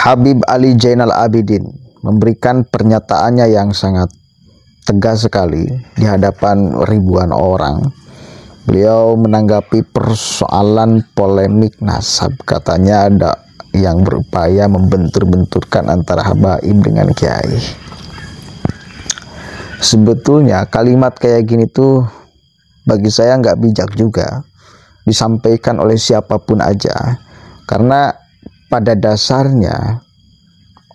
Habib Ali Zainal Abidin memberikan pernyataannya yang sangat tegas sekali di hadapan ribuan orang. Beliau menanggapi persoalan polemik nasab. Katanya ada yang berupaya membentur-benturkan antara habaib dengan kiai. Sebetulnya kalimat kayak gini tuh bagi saya nggak bijak juga disampaikan oleh siapapun aja, karena pada dasarnya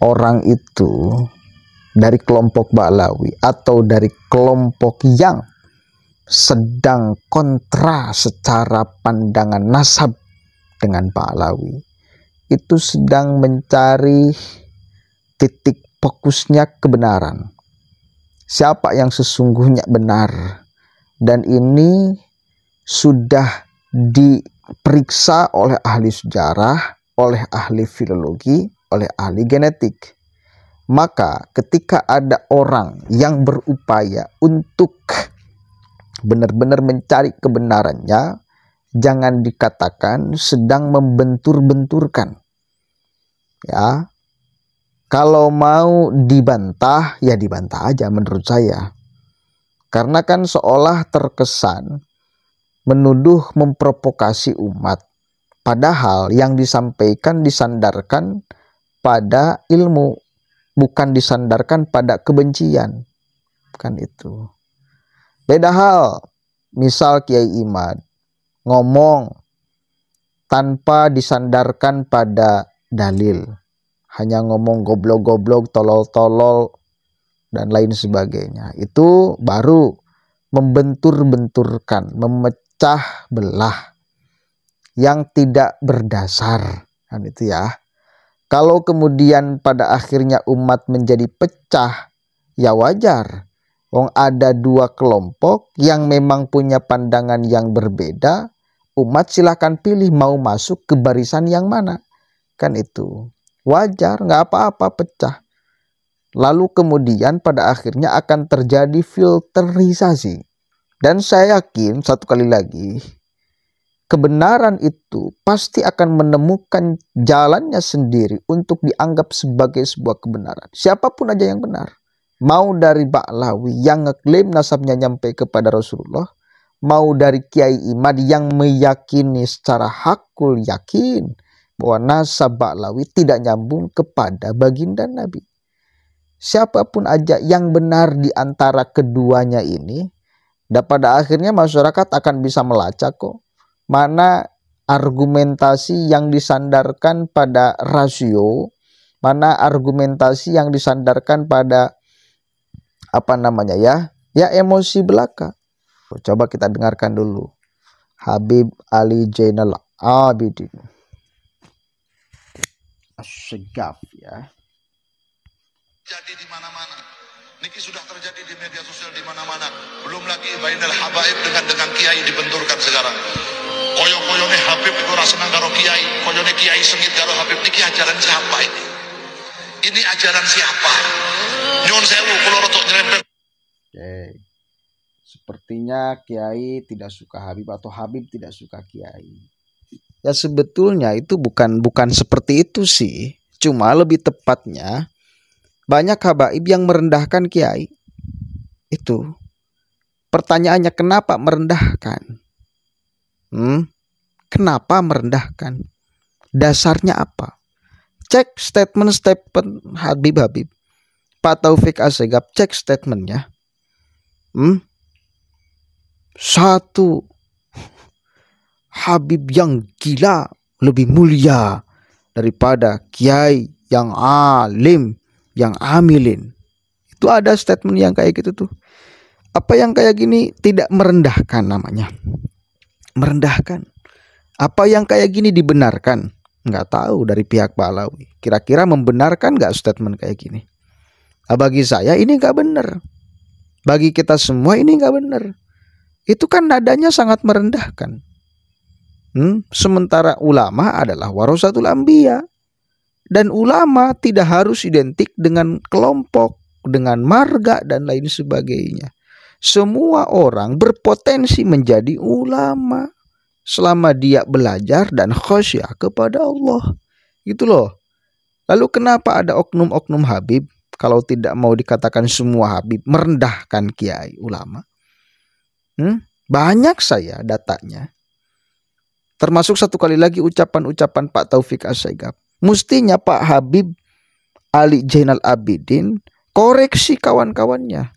orang itu dari kelompok Ba'lawi atau dari kelompok yang sedang kontra secara pandangan nasab dengan Ba'lawi itu sedang mencari titik fokusnya kebenaran. Siapa yang sesungguhnya benar? Dan ini sudah diperiksa oleh ahli sejarah, oleh ahli filologi, oleh ahli genetik. Maka ketika ada orang yang berupaya untuk benar-benar mencari kebenarannya, jangan dikatakan sedang membentur-benturkan. Ya, kalau mau dibantah, ya dibantah aja menurut saya. Karena kan seolah terkesan menuduh memprovokasi umat. Padahal yang disampaikan disandarkan pada ilmu, bukan disandarkan pada kebencian. Kan itu. Beda hal, misal Kiai Imad ngomong tanpa disandarkan pada dalil. Hanya ngomong goblok-goblok, tolol-tolol, dan lain sebagainya. Itu baru membentur-benturkan, memecah belah yang tidak berdasar. Kan itu ya. Kalau kemudian pada akhirnya umat menjadi pecah, ya wajar. Wong ada dua kelompok yang memang punya pandangan yang berbeda, umat silahkan pilih mau masuk ke barisan yang mana. Kan itu. Wajar, nggak apa-apa pecah. Lalu kemudian pada akhirnya akan terjadi filterisasi. Dan saya yakin satu kali lagi, kebenaran itu pasti akan menemukan jalannya sendiri untuk dianggap sebagai sebuah kebenaran. Siapapun aja yang benar. Mau dari Ba'lawi yang ngeklaim nasabnya nyampe kepada Rasulullah, mau dari Kiai Imad yang meyakini secara hakul yakin bahwa nasab Ba'lawi tidak nyambung kepada baginda Nabi. Siapapun aja yang benar di antara keduanya ini, dan pada akhirnya masyarakat akan bisa melacak kok mana argumentasi yang disandarkan pada rasio, mana argumentasi yang disandarkan pada emosi belaka. Coba kita dengarkan dulu Habib Ali Zainal Abidin As-Segaf ya. Jadi di mana-mana. Niki sudah terjadi di media sosial di mana-mana. Belum lagi bainal habaib dengan kiai dibenturkan sekarang. Koyo-koyone Habib itu ora senang karo kiai, koyone kiai sengit karo Habib. Niki ajaran siapa ini? Ini ajaran siapa? Nyun sewu kula rodok nyerempet. Oke. Sepertinya kiai tidak suka Habib atau Habib tidak suka kiai. Ya sebetulnya itu bukan seperti itu sih. Cuma lebih tepatnya banyak habaib yang merendahkan kiai. Itu. Pertanyaannya kenapa merendahkan? Kenapa merendahkan? Dasarnya apa? Cek statement Habib. Pak Taufik As-Segaf, cek statementnya. Satu, Habib yang gila lebih mulia daripada kiai yang alim, yang amilin. Itu ada statement yang kayak gitu tuh. Apa yang kayak gini tidak merendahkan namanya. Merendahkan. Apa yang kayak gini dibenarkan? Nggak tahu dari pihak Ba'lawi. Kira-kira membenarkan nggak statement kayak gini? Nah, bagi saya ini nggak benar. Bagi kita semua ini nggak benar. Itu kan nadanya sangat merendahkan. Sementara ulama adalah warasatul anbiya. Dan ulama tidak harus identik dengan kelompok, dengan marga, dan lain sebagainya. Semua orang berpotensi menjadi ulama selama dia belajar dan khasyah kepada Allah. Gitu loh. Lalu kenapa ada oknum-oknum Habib, kalau tidak mau dikatakan semua Habib, merendahkan kiai ulama? Banyak saya datanya. Termasuk satu kali lagi ucapan-ucapan Pak Taufik As-Saigaf. Mestinya Pak Habib Ali Zainal Abidin koreksi kawan-kawannya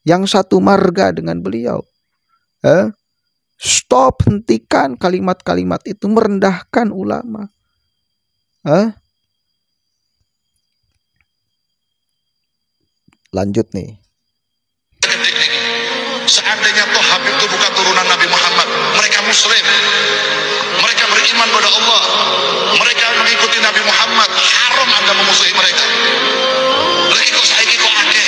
yang satu marga dengan beliau. Stop, hentikan kalimat-kalimat itu merendahkan ulama. Lanjut nih. Seandainya toh Habib itu bukan turunan Nabi Muhammad, mereka muslim, mereka beriman pada Allah, mereka mengikuti Nabi Muhammad, haram Anda memusuhi mereka. Lagi kok saiki kok akeh.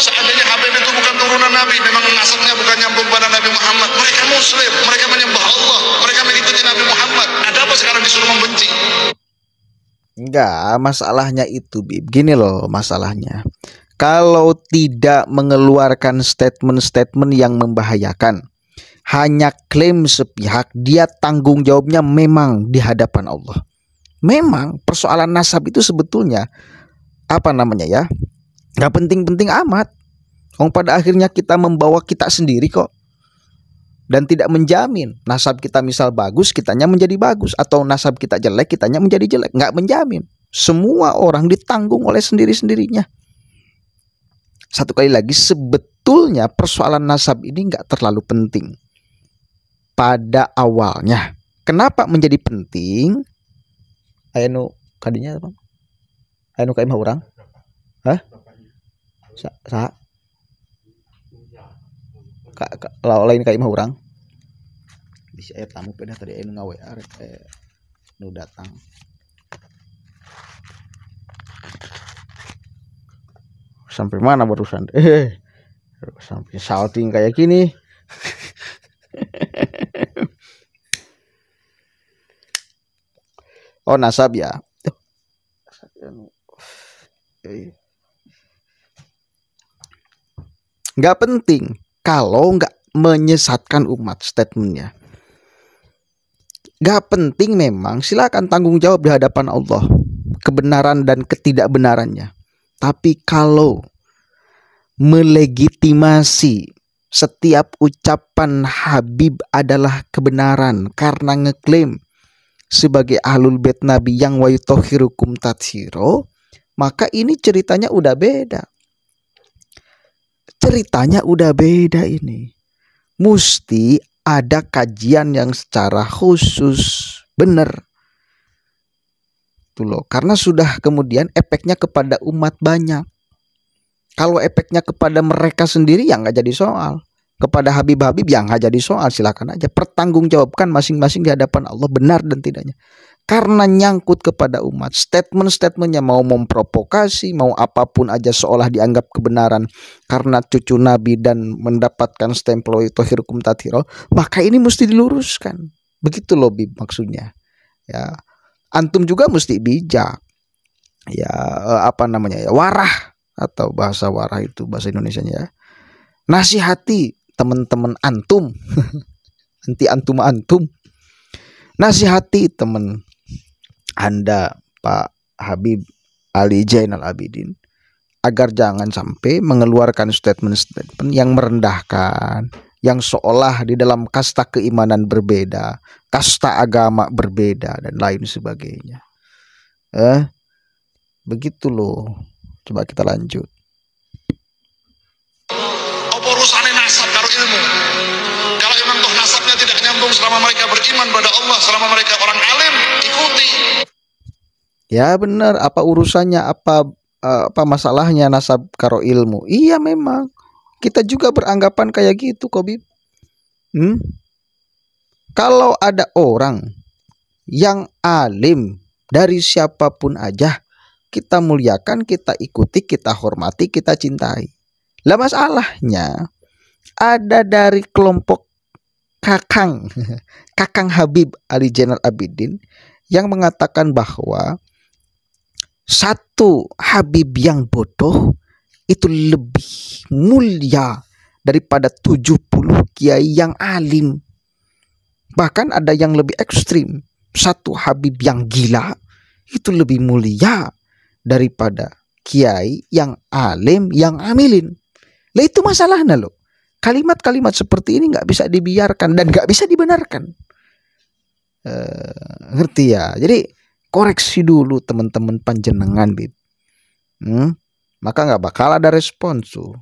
Seandainya Habib itu bukan turunan Nabi, memang nasabnya bukan nyambung pada Nabi Muhammad, mereka muslim, mereka menyembah Allah, mereka mengikuti Nabi Muhammad. Ada apa sekarang disuruh membenci? Enggak, masalahnya itu, Bib. Gini loh masalahnya. Kalau tidak mengeluarkan statement-statement yang membahayakan, hanya klaim sepihak, dia tanggung jawabnya memang di hadapan Allah. Memang persoalan nasab itu sebetulnya nggak penting-penting amat. Pada akhirnya kita membawa kita sendiri kok. Dan tidak menjamin nasab kita misal bagus, kitanya menjadi bagus, atau nasab kita jelek, kitanya menjadi jelek. Nggak menjamin. Semua orang ditanggung oleh sendiri-sendirinya. Satu kali lagi, sebetulnya persoalan nasab ini nggak terlalu penting pada awalnya. Kenapa menjadi penting? Anu kadinya apa? Anu kaimah orang? Lain kaimah orang? Bisa tamu pernah tadi anu ngawe nu datang. Sampai mana barusan? Sampai salting kayak gini. Oh, nasab ya. Nggak penting kalau nggak menyesatkan umat statementnya. Nggak penting memang, silakan tanggung jawab di hadapan Allah kebenaran dan ketidakbenarannya. Tapi kalau melegitimasi setiap ucapan Habib adalah kebenaran karena ngeklaim sebagai ahlul bait Nabi yang wa yutahhirukum tathiro, maka ini ceritanya udah beda. Ceritanya udah beda ini. Mesti ada kajian yang secara khusus, benar. Loh, karena sudah kemudian efeknya kepada umat banyak. Kalau efeknya kepada mereka sendiri ya nggak jadi soal. Kepada Habib-Habib yang nggak jadi soal, silakan aja pertanggungjawabkan masing-masing di hadapan Allah benar dan tidaknya. Karena nyangkut kepada umat, statement-statementnya mau memprovokasi, mau apapun aja seolah dianggap kebenaran karena cucu Nabi dan mendapatkan stempel itu hirukum tathiro, maka ini mesti diluruskan. Begitu loh Bib maksudnya. Ya. Antum juga mesti bijak. Ya, warah, atau bahasa warah itu bahasa Indonesianya ya. Nasihati teman-teman antum. antum. Nasihati teman Anda, Pak Habib Ali Zainal Abidin, agar jangan sampai mengeluarkan statement-statement yang merendahkan, yang seolah di dalam kasta keimanan berbeda, kasta agama berbeda, dan lain sebagainya. Begitu loh. Coba kita lanjut. Apa urusannya nasab karo ilmu? Kalau memang toh nasabnya tidak nyambung, selama mereka beriman pada Allah, selama mereka orang alim, ikuti. Ya benar, apa urusannya, apa masalahnya nasab karo ilmu? Iya memang. Kita juga beranggapan kayak gitu kok Bib. Kalau ada orang yang alim dari siapapun aja, kita muliakan, kita ikuti, kita hormati, kita cintai. Lah masalahnya ada dari kelompok Kakang Habib Ali Zainal Abidin yang mengatakan bahwa satu Habib yang bodoh itu lebih mulia daripada 70 kiai yang alim. Bahkan ada yang lebih ekstrim, satu Habib yang gila itu lebih mulia daripada kiai yang alim yang amilin. Lah itu masalahnya loh. Kalimat-kalimat seperti ini nggak bisa dibiarkan dan nggak bisa dibenarkan. Ngerti ya? Jadi koreksi dulu teman-teman panjenengan, Bib. Maka nggak bakal ada respons tuh.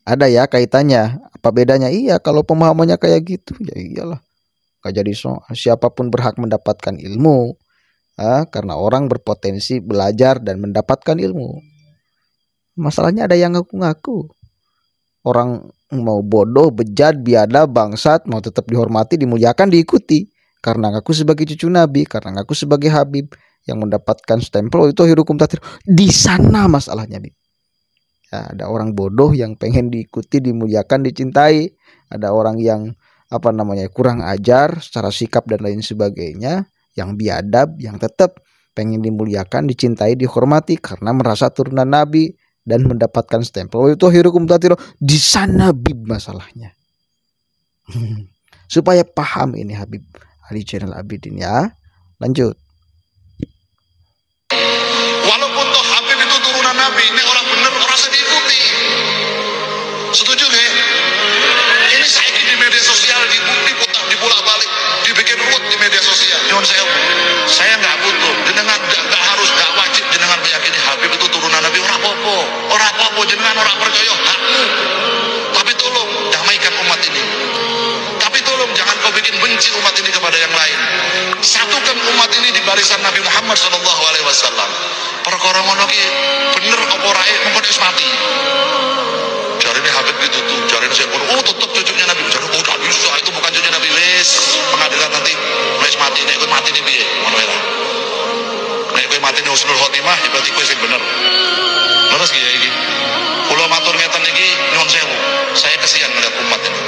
Ada ya kaitannya. Apa bedanya? Iya, kalau pemahamannya kayak gitu, ya iyalah. Gak jadi siapapun berhak mendapatkan ilmu. Karena orang berpotensi belajar dan mendapatkan ilmu. Masalahnya ada yang ngaku-ngaku. Orang mau bodoh, bejat, biadab, bangsat, mau tetap dihormati, dimuliakan, diikuti. Karena ngaku sebagai cucu Nabi, karena ngaku sebagai Habib yang mendapatkan stempel itu hukum tatir. Di sana masalahnya, Bib. Ya, ada orang bodoh yang pengen diikuti, dimuliakan, dicintai. Ada orang yang kurang ajar secara sikap dan lain sebagainya, yang biadab, yang tetap pengen dimuliakan, dicintai, dihormati karena merasa turunan Nabi dan mendapatkan stempel itu hukum tatir. Di sana, Bib, masalahnya. Supaya paham ini Habib Ali Zainal Abidin ya. Lanjut. Walaupun toh Habib itu turunan Nabi, ini orang bener, orang saya diikuti. Setuju gak? Ini saya di media sosial dibolak balik, dibikin ruwet di media sosial. Nyuwun sewu, saya nggak butuh, jenengan nggak harus, nggak wajib jenengan meyakini Habib itu turunan Nabi. Orang apa-apa, jenengan orang percaya hakmu. Tapi tolong damaikan umat ini. Tapi tolong jangan kau bikin benci umat ini kepada yang lain. Satukan umat ini di barisan Nabi Muhammad SAW. Perkara ngono ki bener apa ora mengko wis mati. Jarine Habib ditutup, jarine saya tetap cucunya Nabi. Jarine tak bisa, itu bukan cucunya Nabi. Wis pengadilan nanti wis mati nek kowe mati ne piye? Ngono wae lah. Nek kowe mati ne husnul khotimah berarti kowe sing bener. Leres ki ya iki. Kula matur ngeten iki nyuwun sewu. Saya kesian melihat umat ini.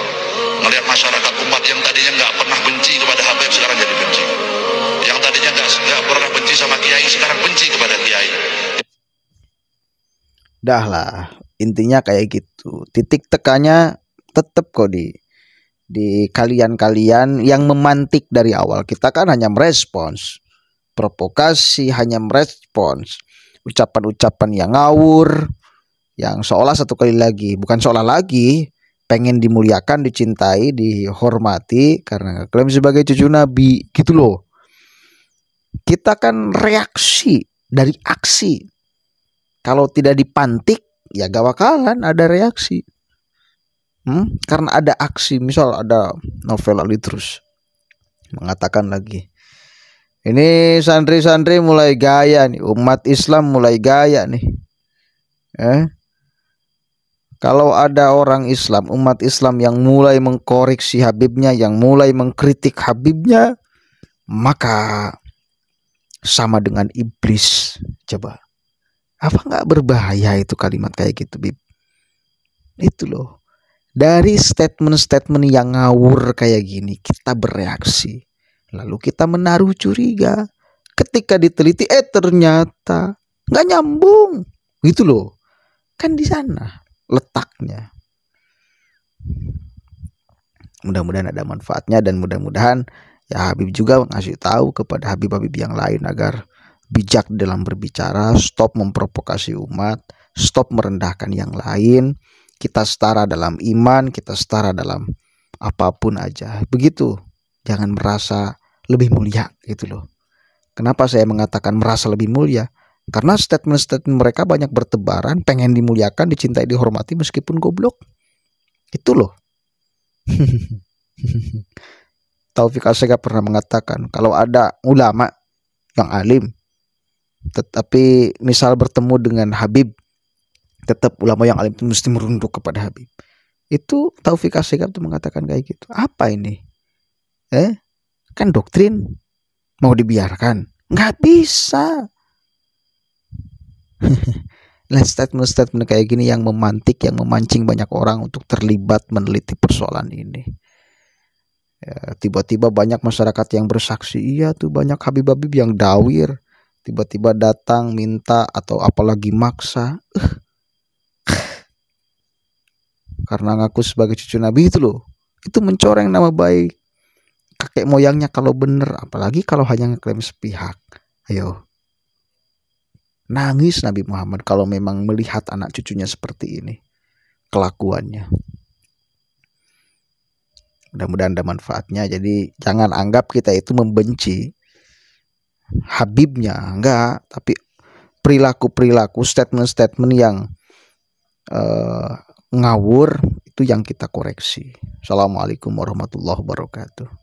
Melihat masyarakat umat yang tadinya nggak pernah benci kepada Habib sekarang jadi benci. Yang tadinya nggak pernah benci sama kiai sekarang benci kepada kiai. Dah lah, intinya kayak gitu. Titik tekannya tetap kok di kalian-kalian yang memantik dari awal. Kita kan hanya merespons provokasi, hanya merespons ucapan-ucapan yang ngawur, yang seolah satu kali lagi, bukan seolah lagi, pengen dimuliakan, dicintai, dihormati karena klaim sebagai cucu Nabi gitu loh. Kita kan reaksi dari aksi. Kalau tidak dipantik ya gak bakalan ada reaksi. Karena ada aksi. Misal ada Novel Alitrus mengatakan lagi, ini santri-santri mulai gaya nih, umat Islam mulai gaya nih. Kalau ada orang Islam, umat Islam yang mulai mengkoreksi Habibnya, yang mulai mengkritik Habibnya, maka sama dengan iblis. Coba, apa nggak berbahaya itu kalimat kayak gitu, Bib? Itu loh. Dari statement-statement yang ngawur kayak gini, kita bereaksi. Lalu kita menaruh curiga. Ketika diteliti, ternyata nggak nyambung. Gitu loh. Kan di sana letaknya. Mudah-mudahan ada manfaatnya dan mudah-mudahan ya Habib juga ngasih tahu kepada Habib-Habib yang lain agar bijak dalam berbicara, stop memprovokasi umat, stop merendahkan yang lain. Kita setara dalam iman, kita setara dalam apapun aja. Begitu. Jangan merasa lebih mulia gitu loh. Kenapa saya mengatakan merasa lebih mulia? Karena statement-statement mereka banyak bertebaran, pengen dimuliakan, dicintai, dihormati meskipun goblok. Itu loh. Taufik Asegaf pernah mengatakan, kalau ada ulama yang alim, tetapi misal bertemu dengan Habib, tetap ulama yang alim itu mesti merunduk kepada Habib. Itu Taufik Asegaf itu mengatakan kayak gitu. Apa ini? Kan doktrin mau dibiarkan? Nggak bisa. Statement-statement kayak gini yang memantik, yang memancing banyak orang untuk terlibat meneliti persoalan ini. Ya, tiba-tiba banyak masyarakat yang bersaksi, iya tuh banyak Habib-Habib yang dawir, tiba-tiba datang minta atau apalagi maksa, karena ngaku sebagai cucu Nabi itu loh, itu mencoreng nama baik. kakek moyangnya kalau bener, apalagi kalau hanya ngeklaim sepihak. Ayo, nangis Nabi Muhammad kalau memang melihat anak cucunya seperti ini kelakuannya. Mudah-mudahan ada manfaatnya. Jadi jangan anggap kita itu membenci Habibnya, enggak, tapi perilaku-perilaku, statement-statement yang ngawur itu yang kita koreksi. Assalamualaikum warahmatullahi wabarakatuh.